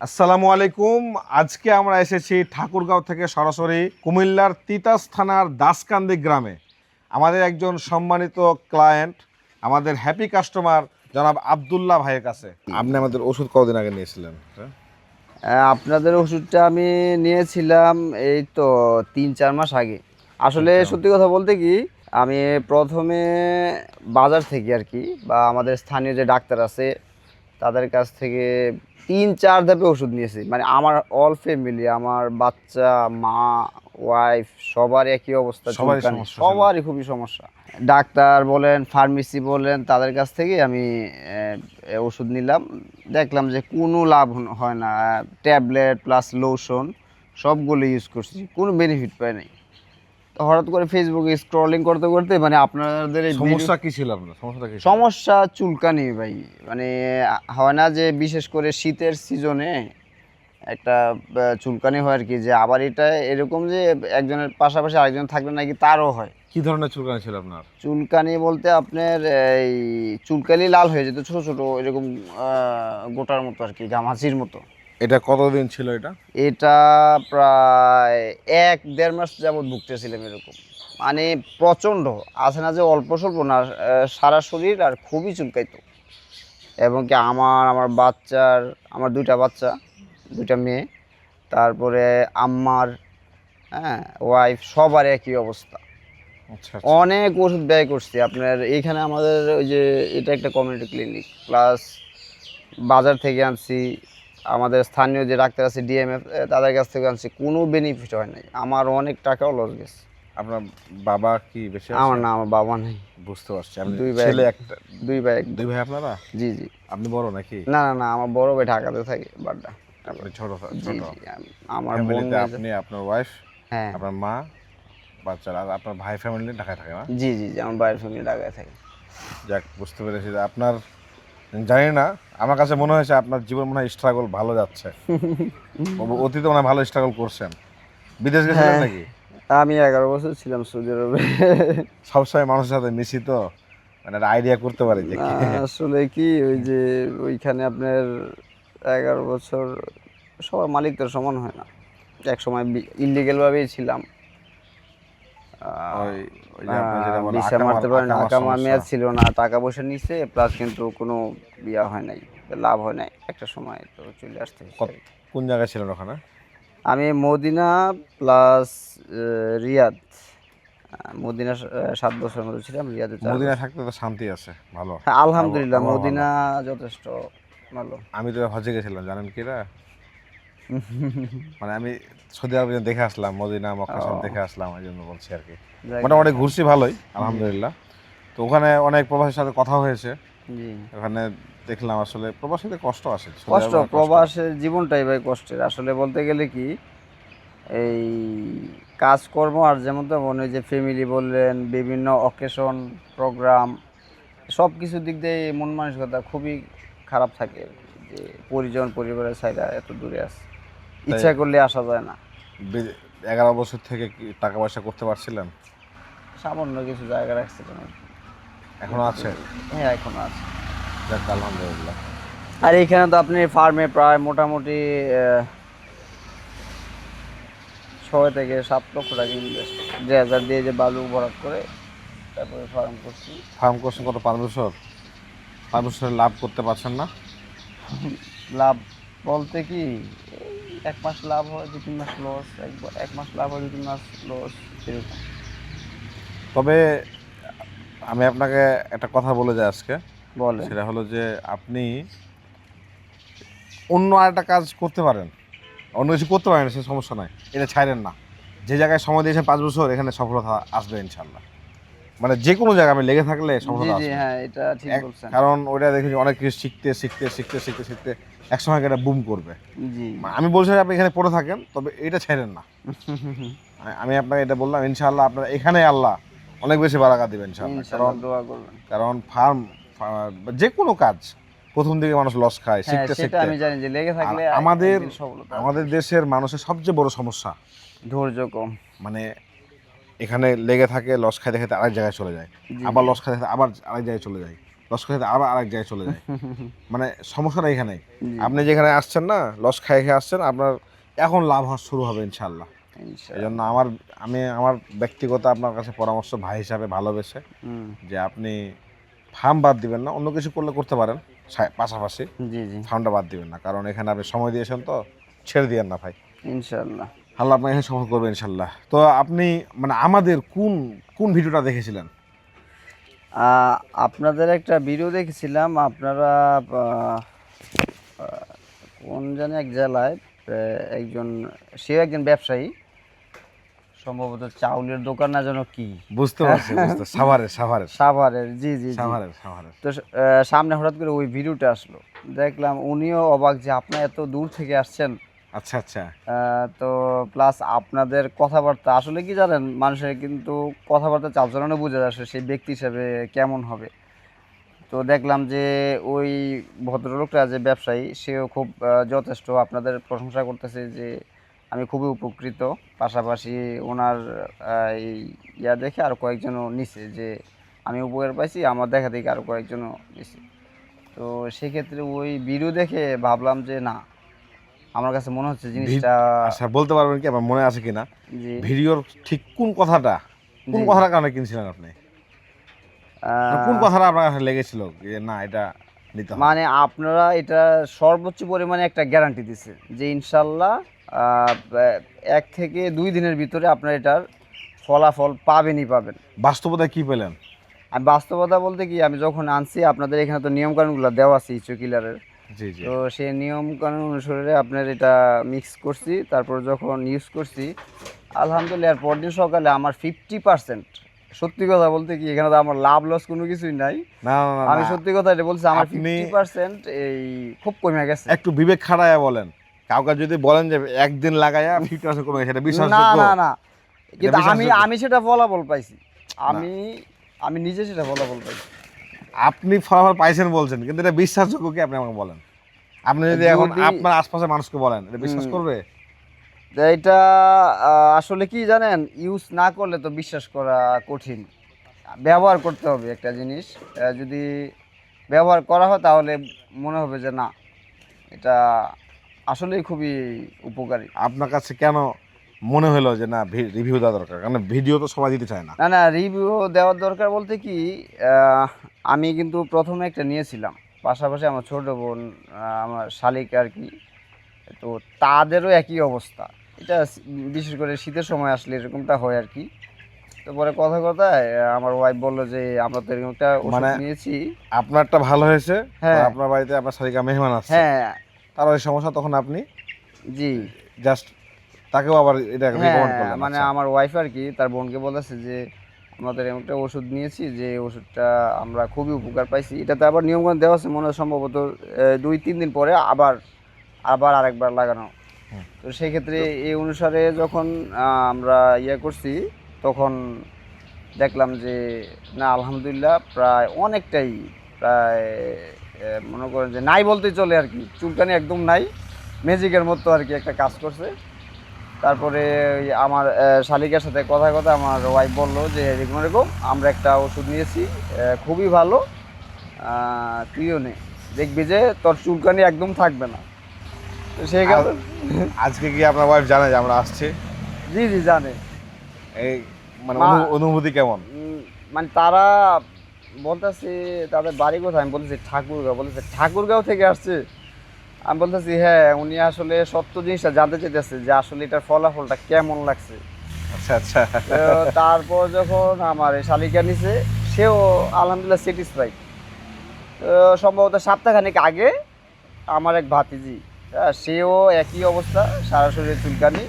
আসসালামু আলাইকুম। আজকে আমরা এসেছি ঠাকুরগাঁও থেকে সরাসরি কুমিল্লার তিতাস থানার দাসকান্দি গ্রামে। আমাদের একজন সম্মানিত ক্লায়েন্ট, আমাদের হ্যাপি কাস্টমার জনাব আব্দুল্লাহ ভাইয়ের কাছে। আপনি আমাদের ওষুধ কতদিন আগে নিয়েছিলেন? আপনাদের ওষুধটা আমি নিয়েছিলাম এই তো 3-4 মাস আগে। আসলে সত্যি কথা বলতে কি, আমি প্রথমে বাজার থেকে আর কি, বা আমাদের স্থানীয় যে ডাক্তার আছে তাদের কাছ থেকে 3-4 ধাপে ওষুধ নিয়েছি। মানে আমার অল ফ্যামিলি, আমার বাচ্চা, মা, ওয়াইফ, সবার একই অবস্থা, চুলকানি, সবারই খুবই সমস্যা। ডাক্তার বলেন, ফার্মেসি বলেন, তাদের কাছ থেকে আমি ওষুধ নিলাম। দেখলাম যে কোনো লাভ হয় না। ট্যাবলেট প্লাস লোশন সবগুলো ইউজ করছি, কোনো বেনিফিট পাই নাই। তো হঠাৎ করে ফেসবুকে স্ক্রলিং করতে করতে মানে আপনাদের এই সমস্যা কি ছিল আপনার? সমস্যা চুলকানি ভাই। মানে হয় না যে বিশেষ করে শীতের সিজনে একটা চুলকানি হয় আর কি, যে আবার এটা এরকম যে একজনের পাশাপাশি আরেকজন থাকলে নাকি তারও হয়। কি ধরনের চুলকানি ছিল আপনার? চুলকানি বলতে আপনার এই চুলকানি লাল হয়ে যেত, ছোট ছোট এরকম গোটার মতো আর কি, গামাচির মতো। এটা কতদিন ছিল এটা? এটা প্রায় 1-1.5 মাস যাবৎ ভুগতেছিলাম এরকম। মানে প্রচণ্ড, আছে না যে অল্প স্বল্প না, সারা শরীর আর খুবই চুলকাইতো। এবং কি আমার বাচ্চার, আমার 2টা বাচ্চা, 2টা মেয়ে, তারপরে আম্মার, হ্যাঁ, ওয়াইফ, সবার একই অবস্থা। আচ্ছা, অনেক ওষুধ ব্যয় করছি আপনার এইখানে। আমাদের ওই যে এটা একটা কমিউনিটি ক্লিনিক, প্লাস বাজার থেকে আনছি, আমাদের স্থানীয় যে ডাক্তার আছে ডিএমএফ, তাদের কাছ থেকে আনছি, কোনো বেনিফিট হয় নাই। আমার অনেক টাকাও লস গেছে। আপনার বাবা কি বেঁচে আছে? আমার না, আমার বাবা নাই। বুঝতে পারছি। আপনি 2 ভাই, ছেলে একটা? 2 ভাই। 2 ভাই আপনারা? জি জি। আপনি বড় নাকি? না না না, আমার বড় ভাই ঢাকাতে থাকে, বাড্ডা। আপনি ছোট? জি জি। আমার বোন, ফ্যামিলিতে আপনি, আপনার ওয়াইফ, হ্যাঁ, আপনার মা, বাচ্চারা, আর আপনার ভাই ফ্যামিলি ঢাকায় থাকে না? জি জি জি, আমার ভাইয়ের ফ্যামিলি ঢাকায় থাকে। যাক, বুঝতে পেরেছি যে আপনার, জানি না, আমার কাছে মনে হয়েছে আপনার জীবন মনে হয় স্ট্রাগল ভালো যাচ্ছে। অতীতে মনে হয় ভালো স্ট্রাগল করছেন। বিদেশ গেছিলেন হ্যাঁ, নাকি? আমি 11 বছর ছিলাম সৌদি আরবে। সবসময় মানুষের সাথে মিশি তো, মানে আইডিয়া করতে পারি যে কি। আসলে কি, ওই যে ওইখানে আপনার 11 বছর, সবার মালিক তো সমান হয় না। এক সময় ইলিগেল ভাবেই ছিলাম। ওই ওই যে আপনার যেটা বলে ভিসা মারতে পারেন, আকামার আকামা সমস্যা। মেয়াদ ছিল না, টাকা পয়সা নিছে, প্লাস কিন্তু কোনো বিয়া হয় নাই, লাভ হয় নাই। একটা সময় তো চলে আসতে হয়েছে। কোন জায়গায় ছিলেন ওখানে? আমি মদিনা প্লাস রিয়াদ। মদিনা 7 বছর মতো ছিলাম, রিয়াদে 4 মদিনায় বছর। থাকতে তো শান্তি আছে, ভালো। হ্যাঁ, আলহামদুলিল্লাহ, আবহাওয়া ভালো। মদিনা যথেষ্ট ভালো। আমি তো হজে গেছিলাম, জানেন কিরা? মানে আমি সৌদি আরবে দেখে আসলাম, মদিনা মক্কা সব দেখে আসলাম, এই জন্য বলছি আর কি। যাক, মোটামুটি ঘুরছি ভালোই, আলহামদুলিল্লাহ। তো ওখানে অনেক প্রবাসীর সাথে কথা হয়েছে। জি। ওখানে দেখলাম আসলে প্রবাসীদের কষ্ট আছে, সৌদি কষ্ট, আরবে অনেক কষ্ট। প্রবাসের জীবনটাই ভাই কষ্টের। আসলে বলতে গেলে কি, এই কাজকর্ম আর যেমন তেমন, ওই যে ফ্যামিলি বললেন, বিভিন্ন অকেশন, প্রোগ্রাম, সব কিছু দিক দিয়ে মন মানসিকতা খুবই খারাপ থাকে। যে পরিবারের সাইডে এত দূরে আছে, তাই ইচ্ছা করলে আসা যায় না। 11 বছর থেকে কি টাকা পয়সা করতে পারছিলেন? সামান্য কিছু জায়গা রাখছিলাম আর কি। এখনো আছে? হ্যাঁ, এখনো আছে। যাক, আলহামদুলিল্লাহ। আর এইখানে তো আপনি ফার্মে প্রায় মোটামুটি 6 থেকে 7 লক্ষ টাকা ইনভেস্ট, 2,000 দিয়ে যে বালু ভরাট করে তারপরে ফার্ম করছি। ফার্ম করছেন কত, 5 বছর? 5 বছরে লাভ করতে পারছেন না? লাভ বলতে কি, এই 1 মাস লাভ হয়, 2-3 মাস লস, 1 মাস লাভ হয়, 2-3 মাস লস, এরকম। তবে আমি আপনাকে একটা কথা বলে যাই আজকে। বলে সেটা হলো যে আপনি অন্য আরেকটা কাজ করতে পারেন, অন্য কিছু করতে পারেন, সে সমস্যা নাই, এটা ছাড়েন না। যে জায়গায় সময় দিয়েছেন 5 বছর, এখানে সফলতা আসবে ইনশাল্লাহ। মানে যে কোনো জায়গায় আমি লেগে থাকলে জি সফলতা জি, আসবে। হ্যাঁ, এটা ঠিক বলছেন। কারণ ওইটা দেখেছি অনেক কিছু শিখতে শিখতে শিখতে শিখতে শিখতে এক সময় এটা বুম করবে। জি। আমি বলছি যে আপনি এখানে পড়ে থাকেন, তবে এটা ছেড়েন না। আমি আপনাকে এটা বললাম, ইনশাআল্লাহ আপনার এখানে আল্লাহ অনেক বেশি বারাকা দিবেন ইনশাআল্লাহ। ইনশাআল্লাহ, দোয়া করবেন। কারণ ফার্ম, যে কোনো কাজ প্রথম দিকে মানুষ লস খায় হ্যাঁ, শিখতে সেটা শিখতে। আমি জানি যে লেগে থাকলে আমাদের একদিন সফলতা আসবে। আমাদের দেশের মানুষের সবচেয়ে বড় সমস্যা, ধৈর্য কম। মানে এখানে লেগে থাকে, লস খাইতে খাইতে আরেক জায়গায় চলে যায়, জি আবার জি। লস খাইতে খাইতে আবার আরেক জায়গায় চলে যায়। লস খেতে আবার আরেক জায়গায় চলে যায়। মানে সমস্যাটা এখানে, জি। আপনি যেখানে আসছেন না লস খেয়ে খেয়ে আসছেন, আপনার এখন লাভ হওয়া শুরু হবে ইনশাল্লাহ। এই জন্য আমি আমার ব্যক্তিগত আপনার কাছে পরামর্শ ভাই হিসাবে ভালোবেসে হুম, যে আপনি ফার্ম বাদ দিবেন না, অন্য কিছু করলে করতে পারেন পাশাপাশি, জি জি ফার্মটা বাদ দিবেন না, কারণ এখানে আপনি সময় দিয়েছেন তো ছেড়ে দিয়েন না ভাই। ইনশাল্লাহ। আল্লাহ আপনাকে এখানে সফল করবে ইনশাল্লাহ। তো আপনি মানে আমাদের কোন কোন ভিডিওটা দেখেছিলেন? আপনাদের একটা ভিডিও দেখেছিলাম, আপনারা কোন জানি এক জেলায় একজন, সেও একজন ব্যবসায়ী, সম্ভবত চাউলের দোকান না যেন কি, বুঝতে পারছি, বুঝতে সাভারের সাভারের। জি জি জি। সাভারের তো সামনে হঠাৎ করে ওই ভিডিওটা আসলো, দেখলাম উনিও অবাক যে আপনারা এত দূর থেকে আসছেন। আচ্ছা আচ্ছা। তো প্লাস আপনাদের কথাবার্তা আসলে কি জানেন, মানুষের কিন্তু কথাবার্তা চালচলনে বোঝা যাচ্ছে সেই ব্যক্তি হিসেবে কেমন হবে। তো দেখলাম যে ওই ভদ্রলোকটা যে ব্যবসায়ী, সেও খুব যথেষ্ট আপনাদের প্রশংসা করতেছে যে আমি খুবই উপকৃত। পাশাপাশি ওনার এই ইয়া দেখে আরও কয়েকজনও নিছে যে আমি উপকার পাইছি, আমার দেখা দেখে আরও কয়েকজনও নিছে। তো সেক্ষেত্রে ওই ভিডিও দেখে ভাবলাম যে না, আমার কাছে মনে হচ্ছে জিনিসটা। আচ্ছা, বলতে পারবেন কি আমার মনে আছে কিনা জি ভিডিওর ঠিক কোন কথাটা, কোন জি কথাটার কারণে কিনছিলেন আপনি? মানে কোন আহ, কথাটা আপনার কাছে লেগেছিল যে না এটা নিতে হবে? মানে আপনারা এটা সর্বোচ্চ পরিমাণে একটা গ্যারান্টি দিচ্ছে যে ইনশাল্লাহ 1 থেকে 2 দিনের ভিতরে আপনার এটার ফলাফল পাবেনই পাবেন। বাস্তবতায় কি পেলেন? আমি বাস্তবতা বলতে কি, আমি যখন আনছি আপনাদের এখানে তো নিয়মকানুনগুলো দেওয়া আছে ইচো কিলারের। জি জি। তো সেই নিয়মকানুন অনুসারে আপনার এটা মিক্স করছি, তারপর যখন ইউজ করছি আলহামদুলিল্লাহ, এর পরদিন সকালে আমার 50%, সত্যি কথা বলতে কি এখানে তো আমার লাভ লস কোনো কিছুই নাই। না না না, আমি না। সত্যি কথা এটা বলছি, আমার আপনি 50% এই খুব কমে গেছে। একটু বিবেক খাটায়া বলেন, কাউকে যদি বলেন যে একদিন লাগায়া 50% কমে গেছে, এটা না বিশ্বাসযোগ্য? না না, কিন্তু আমি বিশ্বাসযোগ্য? আমি সেটা ফলাফল পাইছি। আমি আমি নিজে সেটা ফলাফল পাইছি। আপনি ফলাফল পাইছেন বলছেন, কিন্তু এটা বিশ্বাসযোগ্য কি আপনি আমাকে বলেন? আপনি যদি এখন যদি আপনার আশপাশের মানুষকে বলেন, এটা বিশ্বাস করবে? তো এটা আসলে কি জানেন, ইউজ না করলে তো বিশ্বাস করা কঠিন। ব্যবহার করতে হবে একটা জিনিস, যদি ব্যবহার করা হয় তাহলে মনে হবে যে না, এটা আসলেই খুবই উপকারী। আপনার কাছে কেন মনে হলো যে না রিভিউ দেওয়া দরকার? কারণ ভিডিও তো সবাই দিতে চায় না। না না, রিভিউ দেওয়ার দরকার বলতে কি, আহ, আমি কিন্তু প্রথমে একটা নিয়েছিলাম, পাশাপাশি আমার ছোট বোন, আমার শালিক আর কি, তো তাদেরও একই অবস্থা। এটা বিশেষ করে শীতের সময় আসলে এরকমটা হয় আর কি। তো পরে কথা কথায় আমার ওয়াইফ বললো যে আমরা তো এরকম একটা ওষুধ মানে নিয়েছি। আপনারটা ভালো হয়েছে, হ্যাঁ আপনার বাড়িতে আপনার শালিকা মেহমান আসছে, হ্যাঁ তার ওই সমস্যা, তখন আপনি জি জাস্ট তাকেও আবার এটা হ্যাঁ, রেকমেন্ড করলেন। মানে আচ্ছা আমার ওয়াইফ আর কি তার বোনকে বলেছে যে আমাদের এমন একটা ওষুধ নিয়েছি যে ওষুধটা আমরা খুবই উপকার পাইছি। এটাতে আবার নিয়মকানুন দেওয়া আছে, মনে হয় সম্ভবত 2-3 দিন পরে আবার আবার আরেকবার লাগানো। হুম। তো সেই ক্ষেত্রে এই অনুসারে যখন আমরা ইয়ে করছি, তখন দেখলাম যে না আলহামদুলিল্লাহ প্রায় অনেকটাই, প্রায় মনে করেন যে নাই বলতেই চলে আর কি, চুলকানি একদম নাই, ম্যাজিকের মতো আর কি একটা কাজ করছে। তারপরে ওই আমার শালিকার সাথে কথা কথা আমার ওয়াইফ বললো যে এরকম এরকম আমরা একটা ওষুধ নিয়েছি, খুবই ভালো, তুইও নে, দেখবি যে তোর চুলকানি একদম থাকবে না। তো সেই কারণে আজকে কি আপনার ওয়াইফ জানে যে আমরা আসছি? জি জি জানে। এই মানে মা- অনুভূতি কেমন? মানে তারা বলতেছে তাদের বাড়ি কোথায়, আমি বলতেছি ঠাকুরগাঁও, বলতেছে ঠাকুরগাঁও থেকে আসছে। আমি বলতেছি হ্যাঁ, উনি আসলে সত্য জিনিসটা জানতে চাইতেছে যে আসলে এটার ফলাফলটা কেমন লাগছে। আচ্ছা আচ্ছা। তো তারপর যখন আমার এই শালিকা নিছে, সেও আলহামদুলিল্লাহ স্যাটিসফাইড। সম্ভবত সপ্তাহখানেক আগে আমার এক ভাতিজি, সেও একই অবস্থা, সারা শরীরে চুলকানি,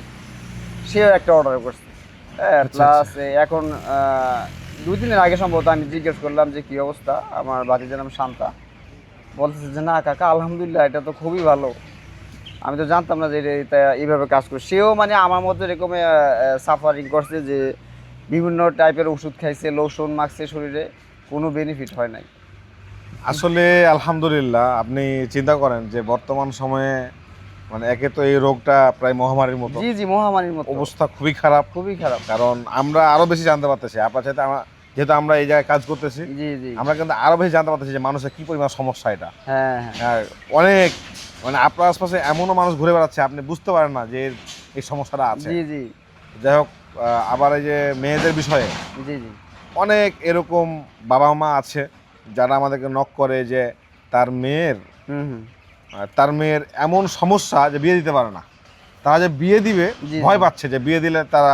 সেও একটা অর্ডার করছে। হ্যাঁ, আচ্ছা, প্লাস এখন 2 দিনের আগে সম্ভবত আমি জিজ্ঞেস করলাম যে কী অবস্থা, আমার ভাতিজার নাম শান্তা, বলতেছে যে না কাকা আলহামদুলিল্লাহ এটা তো খুবই ভালো, আমি তো জানতাম না যে এটা এইভাবে কাজ করে। সেও মানে আমার মধ্যে এরকম সাফারিং করছে যে বিভিন্ন টাইপের ওষুধ খাইছে, লোশন মাখছে শরীরে, কোনো বেনিফিট হয় নাই। আসলে আলহামদুলিল্লাহ, আপনি চিন্তা করেন যে বর্তমান সময়ে মানে একে তো এই রোগটা প্রায় মহামারীর মতো, জি জি, মহামারীর মতো অবস্থা খুবই খারাপ। খুবই খারাপ। কারণ আমরা আরো বেশি জানতে পারতেছি, আপনার সাথে যেহেতু আমরা এই জায়গায় কাজ করতেছি, জি জি আমরা কিন্তু আরো বেশি জানতে পারতেছি যে মানুষের কি পরিমাণ সমস্যা এটা। হ্যাঁ হ্যাঁ হ্যাঁ, অনেক মানে আপনার আশপাশে এমনও মানুষ ঘুরে বেড়াচ্ছে আপনি বুঝতে পারেন না যে এই সমস্যাটা আছে। জি জি যাই হোক, আবার এই যে মেয়েদের বিষয়ে জি জি অনেক এরকম বাবা মা আছে যারা আমাদেরকে নক করে যে তার মেয়ের হুম হুম এমন সমস্যা যে বিয়ে দিতে পারে না। তারা যে বিয়ে দিবে জি, ভয় জি। পাচ্ছে যে বিয়ে দিলে তারা,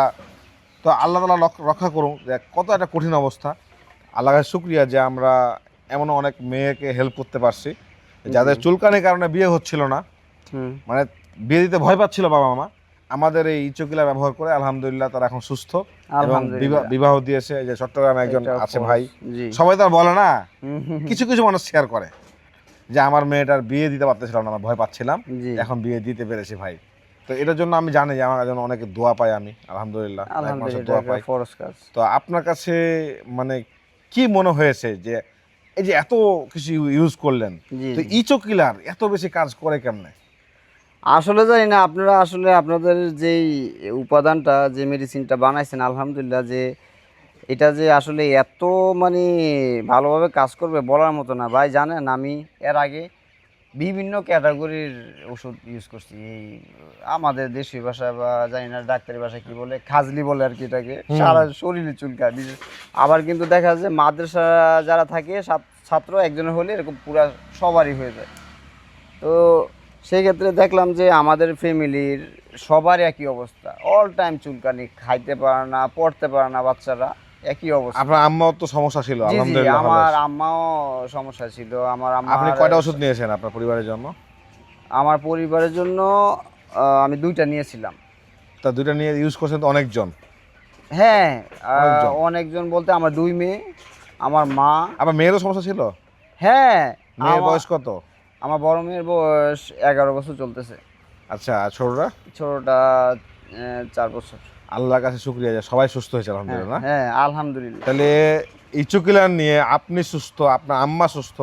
তো আল্লাহ তাআলা রক্ষা করুন যে কত একটা কঠিন অবস্থা। আল্লাহর শুকরিয়া যে আমরা এমন অনেক মেয়েকে হেল্প করতে পারছি যাদের জি। চুলকানির কারণে বিয়ে হচ্ছিল না, হুম মানে বিয়ে দিতে ভয় পাচ্ছিল বাবা মা, আমাদের এই ইচোকিলা ব্যবহার করে আলহামদুলিল্লাহ তারা এখন সুস্থ এবং আলহামদুলিল্লাহ। বিবাহ দিয়েছে। এই যে চট্টগ্রামে একজন এটা আছে ভাই, জি সবাই তো আর বলে না, হুম, হুম, হুম। কিছু কিছু মানুষ শেয়ার করে যে আমার মেয়েটার বিয়ে দিতে পারতেছিলাম না, আমার ভয় পাচ্ছিলাম, জি এখন বিয়ে দিতে পেরেছি ভাই। তো এটার জন্য আমি জানি যে আমার জন্য অনেকে দোয়া পাই, আমি আলহামদুলিল্লাহ অনেক মানুষের আলহামদুলিল্লাহ দোয়া এটা পাই। ফরজ কাজ। তো আপনার কাছে মানে কি মনে হয়েছে যে এই যে এত কিছু ইউজ করলেন, জি তো জি। ইচোকিলার এত বেশি কাজ করে কেমনে? আসলে জানি না আপনারা আসলে আপনাদের যেই উপাদানটা যে মেডিসিনটা বানাইছেন আলহামদুলিল্লাহ, যে এটা যে আসলে এত মানে ভালোভাবে কাজ করবে বলার মতো না ভাই। জানেন আমি এর আগে বিভিন্ন ক্যাটাগরির ওষুধ ইউজ করছি। এই আমাদের দেশীয় ভাষা বা জানি না ডাক্তারি ভাষা কি বলে, খাজলি বলে আর কি এটাকে। সারা শরীরে চুলকায় আবার কিন্তু দেখা যায় যে মাদ্রাসা যারা থাকে ছাত্র একজনের হলে এরকম পুরা সবারই হয়ে যায়। তো সেই ক্ষেত্রে দেখলাম যে আমাদের ফ্যামিলির সবার একই অবস্থা, অল টাইম চুলকানি, খাইতে পারে না, পড়তে পারে না বাচ্চারা, একই অবস্থা। আপনার আম্মাও তো সমস্যা ছিল, জি জি আলহামদুলিল্লাহ ভালো আমার আছে। আম্মাও সমস্যা ছিল। আমার আপনি আম্মার কয়টা ওষুধ নিয়েছেন আপনার পরিবারের জন্য? আমার পরিবারের জন্য আমি 2টা নিয়েছিলাম। তা দুইটা নিয়ে ইউজ করছেন তো অনেকজন। হ্যাঁ অনেকজন। অনেকজন বলতে আমার 2 মেয়ে, আমার মা। আপনার মেয়েরও সমস্যা ছিল? হ্যাঁ মেয়ের বয়স কত? আমার বড় মেয়ের বয়স 11 বছর চলতেছে। আচ্ছা, আর ছোটরা? ছোটটা 4 বছর। আল্লাহর কাছে শুকরিয়া যে সবাই সুস্থ হয়েছে হ্যাঁ আলহামদুলিল্লাহ। হ্যাঁ আলহামদুলিল্লাহ। তাহলে ইচোকিলার নিয়ে আপনি সুস্থ, আপনার আম্মা সুস্থ,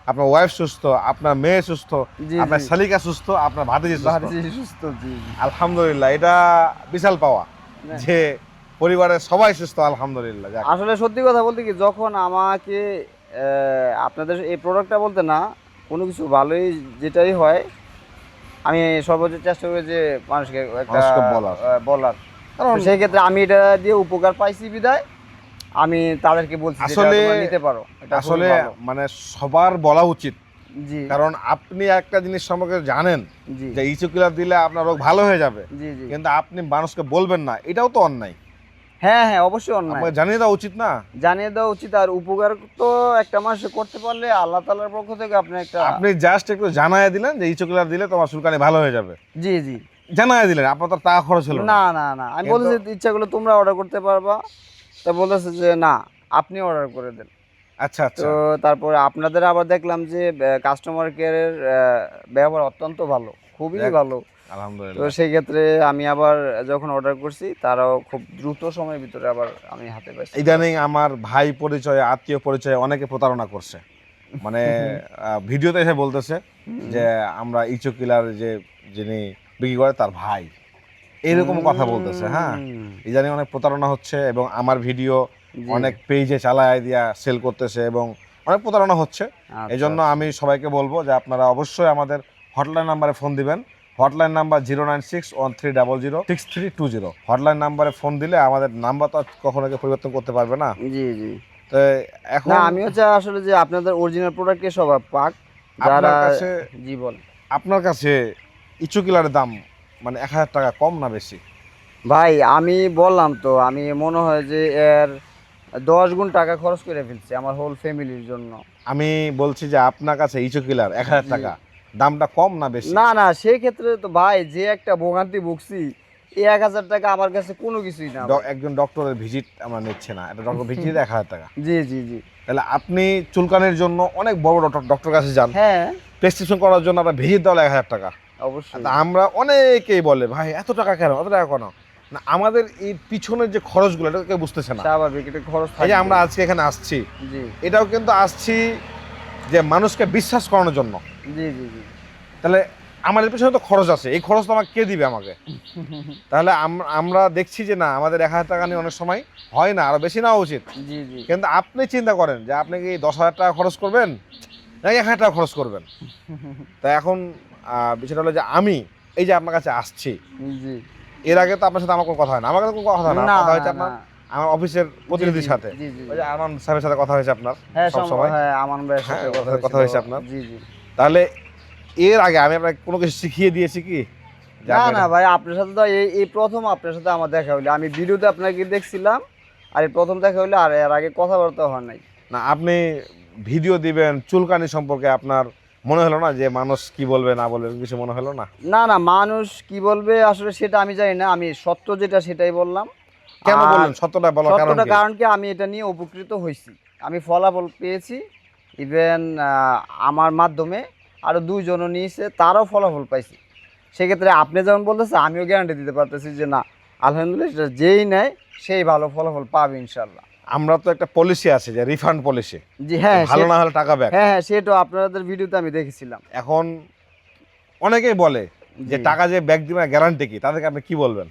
আপনার ওয়াইফ সুস্থ, আপনার মেয়ে সুস্থ, জি, আপনার জি। শালিকা সুস্থ, আপনার ভাতিজি সুস্থ। ভাতিজি সুস্থ, জি জি। আলহামদুলিল্লাহ, এটা বিশাল পাওয়া না। যে পরিবারের সবাই সুস্থ আলহামদুলিল্লাহ। যাক। আসলে সত্যি কথা বলতে কি, যখন আমাকে আপনাদের এই প্রোডাক্টটা বলতে না, কোনো কিছু ভালোই যেটাই হয় আমি সর্বোচ্চ চেষ্টা করি যে মানুষকে একটা মানুষকে বলার। বলার। কারণ তো সেই ক্ষেত্রে আমি এটা দিয়ে উপকার পাইছি বিদায় আমি তাদেরকে বলছি যে এটা আসলে তোমরা নিতে পারো, এটা খুবই আসলে ভালো। মানে সবার বলা উচিত, জি কারণ আপনি একটা জিনিস সম্পর্কে জানেন জি যে ইচোকিলার দিলে আপনার রোগ ভালো হয়ে যাবে, জি জি কিন্তু আপনি মানুষকে বলবেন না, এটাও তো অন্যায়। হ্যাঁ হ্যাঁ অবশ্যই অন্যায়। আমাকে জানিয়ে দেওয়া উচিত না? জানিয়ে দেওয়া উচিত। আর উপকার তো একটা মানুষ করতে পারলে আল্লাহ তাআলার পক্ষ থেকে আপনি একটা আপনি জাস্ট একটু জানায় দিলেন যে ইচোকিলার দিলে তোমার চুলকানি ভালো হয়ে যাবে, জি জি জানায় দিলেন, আপনার তো টাকা খরচ হলো না। না না না আমি কিন্তু- বলতেছি ইচ্ছা করলে তোমরা অর্ডার করতে পারবা, তা বলতেছে যে না আপনি অর্ডার করে দেন। আচ্ছা আচ্ছা। তো তারপরে আপনাদের আবার দেখলাম যে কাস্টমার কেয়ারের ব্যবহার অত্যন্ত ভালো, খুবই যাক, ভালো। তো আলহামদুলিল্লাহ। সেই ক্ষেত্রে আমি আবার যখন অর্ডার করছি তারাও খুব দ্রুত সময়ের ভিতরে আবার আমি হাতে পাইছি। ইদানিং আমার ভাই পরিচয়ে, আত্মীয় পরিচয়ে অনেকে প্রতারণা করছে, মানে ভিডিওতে এসে বলতেছে যে আমরা ইচোকিলার যে যিনি বিক্রি করে তার ভাই, এরকম কথা বলতেছে। হ্যাঁ, ইদানিং অনেক প্রতারণা হচ্ছে এবং আমার ভিডিও জি। অনেক পেজে চালায় দিয়া সেল করতেছে এবং অনেক প্রতারণা হচ্ছে। আচ্ছা, এই জন্য আমি সবাইকে বলবো যে আপনারা অবশ্যই আমাদের হটলাইন নাম্বারে ফোন দিবেন। Hotline number 09613006320। হটলাইন নাম্বারে ফোন দিলে আমাদের নাম্বার তো আর কখনো কেউ পরিবর্তন করতে পারবে না। জি জি তো এখন না আমি হচ্ছে আসলে যে আপনাদের অরিজিনাল প্রোডাক্টকে সবাই পাক আপনার যারা কাছে জি বল আপনার কাছে ইচোকিলারের দাম মানে 1000 টাকা কম না বেশি? ভাই আমি বললাম তো, আমি মনে হয় যে এর 10 গুণ টাকা খরচ করে ফেলছি আমার হোল ফ্যামিলির জন্য। আমি বলছি যে আপনার কাছে ইচোকিলার 1000 টাকা দামটা কম না বেশি? না না সেই ক্ষেত্রে তো ভাই যে একটা ভোগান্তি ভুগছি, এই 1000 টাকা আমার কাছে কোনো কিছুই না ভাই। একজন ডক্টরের ভিজিট আমরা নিচ্ছে না, এটা ডক্টর ভিজিট 1000 টাকা। জি জি জি তাহলে আপনি চুলকানির জন্য অনেক বড় ডক্টর কাছে যান, হ্যাঁ প্রেসক্রিপশন করার জন্য আপনার ভিজিট দেওয়া 1000 টাকা। অবশ্যই। তা আমরা অনেকেই বলে ভাই এত টাকা কেন, এত টাকা কেন, না আমাদের এই পিছনের যে খরচগুলো এটা কেউ বুঝতেছে না। স্বাভাবিক এটা খরচ এই যে থাকবে। আমরা আজকে এখানে আসছি, জি এটাও কিন্তু আসছি যে মানুষকে বিশ্বাস করানোর জন্য। জি জি জি তাহলে আমার এর পেছনে তো খরচ আছে, এই খরচ তো আমাকে কে দিবে আমাকে? তাহলে আমরা দেখছি যে না, আমাদের 1,000 টাকা নিয়ে অনেক সময় হয় না, আরো বেশি নেওয়া উচিত। জি জি। কিন্তু আপনি চিন্তা করেন যে আপনি কি 10,000 টাকা খরচ করবেন নাকি 1,000 টাকা খরচ করবেন? তা এখন বিষয়টা হলো যে আমি এই যে আপনার কাছে আসছি, জি। এর আগে তো আপনার সাথে আমার কোনো কথা হয় না, আমার কাছে কোনো কথা হয় না, না কথা হয়েছে না আপনার না। আমার অফিসের প্রতিনিধির জি, সাথে, জি, জি, ওই জি। যে আমান সাহেবের সাথে কথা হয়েছে আপনার হ্যাঁ সব সময়। হ্যাঁ, আমান ভাইয়ের হ্যাঁ, সাথে কথা হয়েছে আপনার। জি জি। তাহলে এর আগে আমি আপনাকে কোনো কিছু শিখিয়ে দিয়েছি কি? যে না আপনি না এটা- ভাই, আপনার সাথে তো এই প্রথম আপনার সাথে আমার দেখা হইলো। আমি ভিডিওতে আপনাকে দেখছিলাম, আর এই প্রথম দেখা হইলো, আর এর আগে কথাবার্তা হয় নাই। না, আপনি ভিডিও দিবেন চুলকানি সম্পর্কে, আপনার মনে হলো না যে মানুষ কি বলবে না বলবে, কিছু মনে হলো না? না না, মানুষ কি বলবে আসলে সেটা আমি জানি না, আমি সত্য যেটা সেটাই বললাম। কেন আর বললেন সত্যটা বলার কারণ সত্যটা কি? কারণ কি, আমি এটা নিয়ে উপকৃত হয়েছি, আমি ফলাফল পেয়েছি। ইভেন আমার মাধ্যমে আরো 2 জনও নিয়েছে, তারাও ফলাফল পাইছে। সেক্ষেত্রে আপনি যেমন বলতেছে, আমিও গ্যারান্টি দিতে পারতেছি যে না, আলহামদুলিল্লাহ সেটা যেই নেয় সেই ভালো ফলাফল পাবে ইনশাল্লাহ। আমরা তো একটা পলিসি আছে যে রিফান্ড পলিসি, জি হ্যাঁ, ভালো না হলে টাকা ব্যাক। হ্যাঁ হ্যাঁ, সেটাও আপনাদের ভিডিওতে আমি দেখেছিলাম। এখন অনেকেই বলে যে জি। টাকা যে ব্যাক দিবে না, গ্যারান্টি কি? তাদেরকে আপনি কি বলবেন?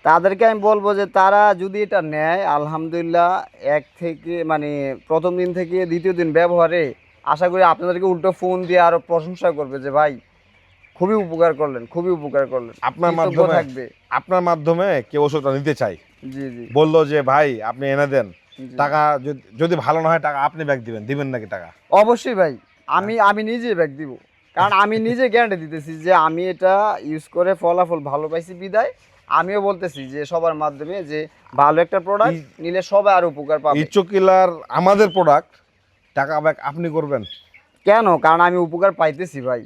তাদেরকে আমি বলবো যে তারা যদি এটা নেয়, আলহামদুলিল্লাহ, এক থেকে মানে প্রথম দিন থেকে দ্বিতীয় দিন ব্যবহারে আশা করি আপনাদেরকে উল্টো ফোন দিয়ে আরো প্রশংসা করবে যে ভাই খুবই উপকার করলেন, খুবই উপকার করলেন, আপনার কৃতজ্ঞ মাধ্যমে থাকবে। আপনার মাধ্যমে কেউ ওষুধটা নিতে চাই, জি জি বললো যে ভাই আপনি এনে দেন, জি। টাকা যদি ভালো না হয় টাকা আপনি ব্যাক দিবেন নাকি টাকা? অবশ্যই ভাই, আমি নিজে ব্যাক দিব, কারণ আমি নিজে গ্যারান্টি দিতেছি যে আমি এটা ইউজ করে ফলাফল ভালো পাইছি বিদায়। আমিও বলতেছি যে সবার মাধ্যমে যে ভালো একটা প্রোডাক্ট নিলে সবাই আর উপকার পাবে। ইচোকিলার আমাদের প্রোডাক্ট, টাকা ব্যাক আপনি করবেন? কেন? কারণ আমি উপকার পাইতেছি ভাই।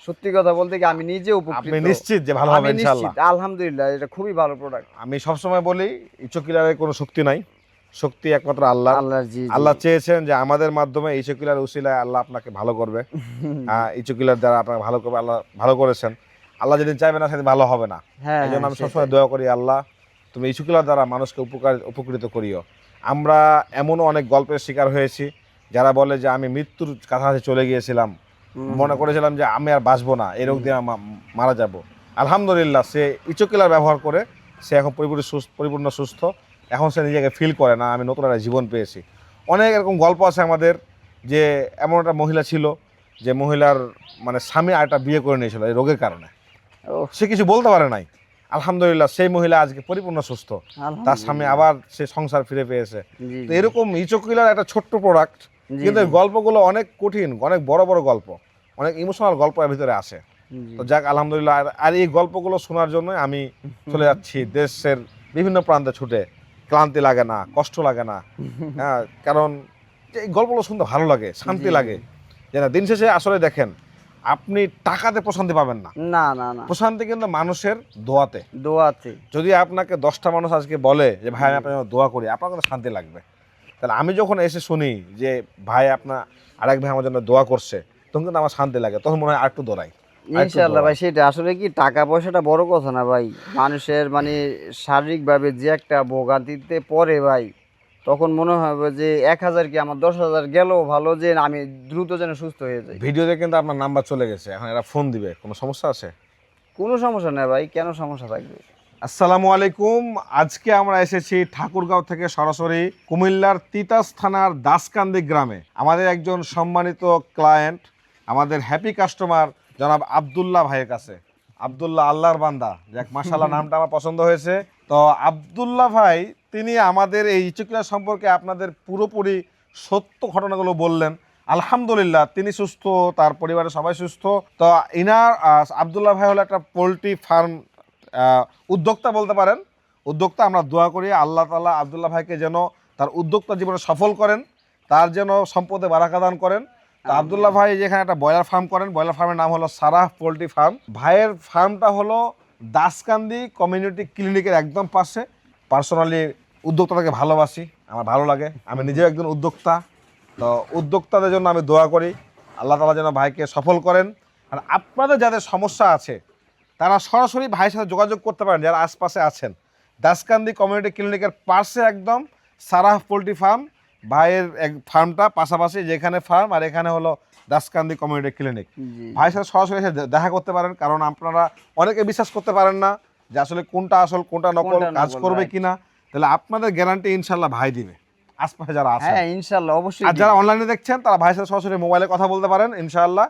সত্যি কথা বলতে কি, আমি নিজে উপকৃত। আপনি নিশ্চিত যে ভালো হবে আমি ইনশাআল্লাহ? নিশ্চিত, আলহামদুলিল্লাহ, এটা খুবই ভালো প্রোডাক্ট। আমি সবসময় বলি ইচোকিলারের কোনো শক্তি নাই, শক্তি একমাত্র আল্লাহ। আল্লাহর, জি জি। আল্লাহ চেয়েছেন যে আমাদের মাধ্যমে ইচোকিলার উসিলায় আল্লাহ আপনাকে ভালো করবে, ইচোকিলার দ্বারা আপনাকে ভালো করবে, আল্লাহ ভালো করেছেন। আল্লাহ যেদিন চাইবে না সেদিন ভালো হবে না। হ্যাঁ এই জন্য আমি সেটাই। সবসময় দোয়া করি, আল্লাহ তুমি ইচোকিলার দ্বারা মানুষকে উপকৃত করিও। আমরা এমনও অনেক গল্পের শিকার হয়েছি, যারা বলে যে আমি মৃত্যুর কাছাকাছি চলে গিয়েছিলাম, মনে করেছিলাম যে আমি আর বাঁচবো না, এই রোগ দিয়ে মারা যাব। আলহামদুলিল্লাহ, সে ইচোকিলার ব্যবহার করে সে এখন পরিপূর্ণ সুস্থ। এখন সে নিজেকে ফিল করে না আমি নতুন একটা জীবন পেয়েছি। অনেক এরকম গল্প আছে আমাদের, যে এমন একটা মহিলা ছিল যে মহিলার মানে স্বামী আরেকটা বিয়ে করে নিয়েছিল এই রোগের কারণে, ওহ, সে কিছু বলতে পারে নাই। আলহামদুলিল্লাহ, সেই মহিলা আজকে পরিপূর্ণ সুস্থ, তার স্বামী আলহামদুলিল্লাহ। আবার সে সংসার ফিরে পেয়েছে। জি তো জি এরকম ইচোকিলার একটা ছোট্ট প্রোডাক্ট, জি কিন্তু এই জি, গল্পগুলো অনেক কঠিন, অনেক বড় বড় গল্প, অনেক ইমোশনাল গল্প এর ভিতরে আসে। জি। তো যাক আলহামদুলিল্লাহ, আর এই গল্পগুলো শোনার জন্য আমি চলে যাচ্ছি দেশের বিভিন্ন প্রান্তে ছুটে। ক্লান্তি লাগে না, কষ্ট লাগে না, হ্যাঁ, কারণ এই গল্পগুলো শুনতে ভালো লাগে, শান্তি জি, লাগে। যে না, দিন শেষে আসলে দেখেন, আপনি টাকাতে প্রশান্তি পাবেন না, না না না, প্রশান্তি কিন্তু মানুষের দোয়াতে। দোয়াতে। যদি আপনাকে 10টা মানুষ আজকে বলে যে ভাই আমি আপনার জন্য দোয়া করি, আপনার কিন্তু শান্তি লাগবে। তাহলে আমি যখন এসে শুনি যে ভাই আপনার আরেক ভাই আমার জন্য দোয়া করছে, তখন কিন্তু আমার শান্তি লাগে, তখন মনে হয় আরেকটু দৌড়াই। ইনশাআল্লাহ ভাই, সেটা আসলে কি, টাকা পয়সাটা বড় কথা না ভাই। মানুষের মানে শারীরিকভাবে যে একটা ভোগান্তিতে পড়ে ভাই, তখন মনে হবে যে 1,000 কি আমার 10,000 গেলেও ভালো, যে আমি দ্রুত যেন সুস্থ হয়ে যাই। ভিডিওতে কিন্তু আপনার নাম্বার চলে গেছে, এখন এরা ফোন দিবে, কোনো সমস্যা আছে? কোনো সমস্যা নেই ভাই, কেন সমস্যা থাকবে? আসসালামু আলাইকুম। আজকে আমরা এসেছি ঠাকুরগাঁও থেকে সরাসরি কুমিল্লার তিতাস থানার দাসকান্দি গ্রামে। আমাদের একজন সম্মানিত ক্লায়েন্ট, আমাদের হ্যাপি কাস্টমার জনাব আব্দুল্লাহ ভাইয়ের কাছে। আব্দুল্লাহ আল্লাহর বান্দা, যাক মাশাআল্লাহ, নামটা আমার পছন্দ হয়েছে। তো আব্দুল্লাহ ভাই তিনি আমাদের এই ইচোকিলার সম্পর্কে আপনাদের পুরোপুরি সত্য ঘটনাগুলো বললেন। আলহামদুলিল্লাহ তিনি সুস্থ, তার পরিবারের সবাই সুস্থ। তো ইনার আব্দুল্লাহ ভাই হলো একটা পোলট্রি ফার্ম উদ্যোক্তা বলতে পারেন। উদ্যোক্তা, আমরা দোয়া করি আল্লাহ তাআলা আব্দুল্লাহ ভাইকে যেন তার উদ্যোক্তা জীবনে সফল করেন, তার যেন সম্পদে বারাকা দান করেন। তো আব্দুল্লাহ ভাই যেখানে একটা ব্রয়লার ফার্ম করেন, ব্রয়লার ফার্মের নাম হলো সারাহ পোলট্রি ফার্ম। ভাইয়ের ফার্মটা হলো দাসকান্দি কমিউনিটি ক্লিনিকের একদম পাশে। পার্সোনালি উদ্যোক্তাটাকে ভালোবাসি, আমার ভালো লাগে, আমি নিজেও একজন উদ্যোক্তা। তো উদ্যোক্তাদের জন্য আমি দোয়া করি আল্লাহ তাআলা যেন ভাইকে সফল করেন। আর আপনাদের যাদের সমস্যা আছে তারা সরাসরি ভাইয়ের সাথে যোগাযোগ করতে পারেন, যারা আশপাশে আছেন। দাসকান্দি কমিউনিটি ক্লিনিকের পাশে একদম সারাহ পোলট্রি ফার্ম, ভাইয়ের এক ফার্মটা পাশাপাশি, যেখানে ফার্ম আর এখানে হলো দাসকান্দি কমিউনিটি ক্লিনিক। জি ভাইয়ের সাথে সরাসরি এসে দেখা করতে পারেন, কারণ আপনারা অনেকে বিশ্বাস করতে পারেন না যে আসলে কোনটা আসল কোনটা নকল, কোনটা কাজ নকল, করবে right. কিনা। তাহলে আপনাদের গ্যারান্টি ইনশাল্লাহ ভাই দিবে, আশপাশে যারা আছে। হ্যাঁ ইনশাল্লাহ অবশ্যই আর যারা অনলাইনে দেখছেন তারা ভাইয়ের সাথে সরাসরি মোবাইলে কথা বলতে পারেন, ইনশাআল্লাহ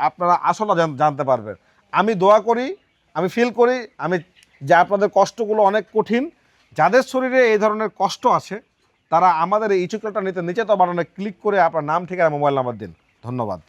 আপনারা আসলে জানতে পারবেন। আমি দোয়া করি, আমি ফিল করি আমি যে আপনাদের কষ্টগুলো অনেক কঠিন। যাদের শরীরে এই ধরনের কষ্ট আছে তারা আমাদের এই ইচুকালটা নিতে নিচে তো বাটনে ক্লিক করে আপনার নাম ঠিকানা মোবাইল নাম্বার দিন। ধন্যবাদ।